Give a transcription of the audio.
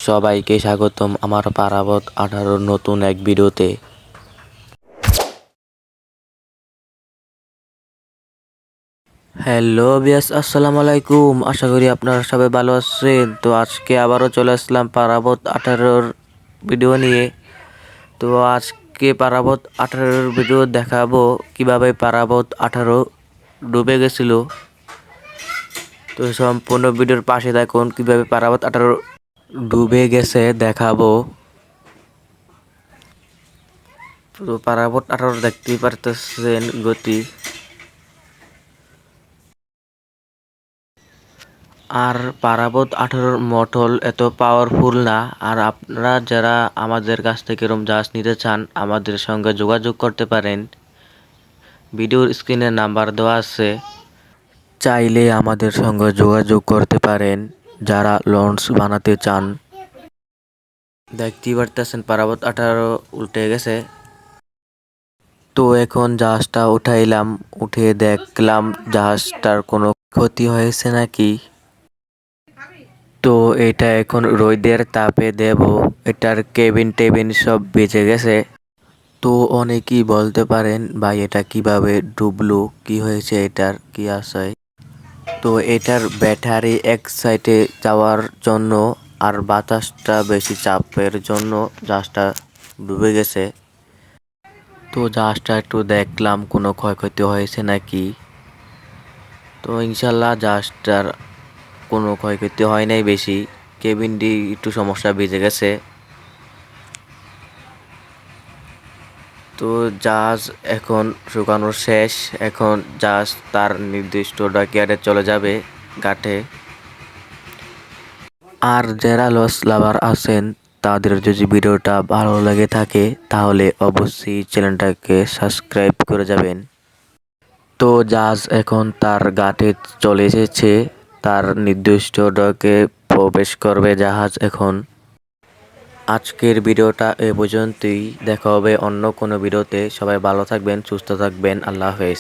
সবাইকে স্বাগতম আমার পারাবত 18 নতুন এক ভিডিওতে। হ্যালো বিয়াস, আসসালামু আলাইকুম। আশা করি আপনারা সবাই ভালো আছেন। তো আজকে আবারও চলে আসলাম পারাবত 18 ভিডিও নিয়ে। তো আজকে পারাবত 18 ভিডিও দেখাবো কিভাবে পারাবত 18 ডুবে গেছিল। তো সম্পূর্ণ ভিডিওর পাশে দেখুন কিভাবে পারাবত 18 ডুবে গেছে দেখাবো। তো পারাবত 18 দেখতেই পারতেছেন গতি। আর পারাবত 18 মোটর এত পাওয়ারফুল না। আর আপনারা যারা আমাদের কাছ থেকে এরকম জাহাজ নিতে চান আমাদের সঙ্গে যোগাযোগ করতে পারেন। ভিডিওর স্ক্রিনে নাম্বার দেওয়া আছে, চাইলে আমাদের সঙ্গে যোগাযোগ করতে পারেন যারা লঞ্চ বানাতে চান। দেখতেই পারতেছেন পারাবত 18 উল্টে গেছে। তো এখন জাহাজটা উঠাইলাম, উঠে দেখলাম জাহাজটার কোনো ক্ষতি হয়েছে নাকি। তো এটা এখন রোদের তাপে দেব, এটার কেবিন টেবিন সব বেঁচে গেছে। তো অনেকেই বলতে পারেন ভাই এটা কিভাবে ডুবলো, কি হয়েছে, এটার কি আছে। তো এটার ব্যাটারি এক সাইডে যাওয়ার জন্য আর বাতাসটা বেশি চাপের জন্য জাহাজটা ডুবে গেছে। তো জাহাজটা একটু দেখলাম কোনো ক্ষয়ক্ষতি হয়েছে নাকি। তো ইনশাল্লাহ জাহাজটার কোনো ক্ষয়ক্ষতি হয় নাই বেশি, কেবিনটি একটু সমস্যা বেজে গেছে। তো জাহাজ এখন শুকানো শেষ, এখন জাহাজ তার নির্দিষ্ট ডকইয়ার্ডে চলে যাবে ঘাটে। আর যারা লস লাভার আছেন তাদের যদি ভিডিওটা ভালো লেগে থাকে তাহলে অবশ্যই চ্যানেলটাকে সাবস্ক্রাইব করে যাবেন। তো জাহাজ এখন তার ঘাটে চলে এসেছে, তার নির্দিষ্ট ডকে প্রবেশ করবে জাহাজ এখন। আজকের ভিডিওটা এ পর্যন্তই, দেখা হবে অন্য কোনো ভিডিওতে। সবাই ভালো থাকবেন, সুস্থ থাকবেন, আল্লাহ হাফেজ।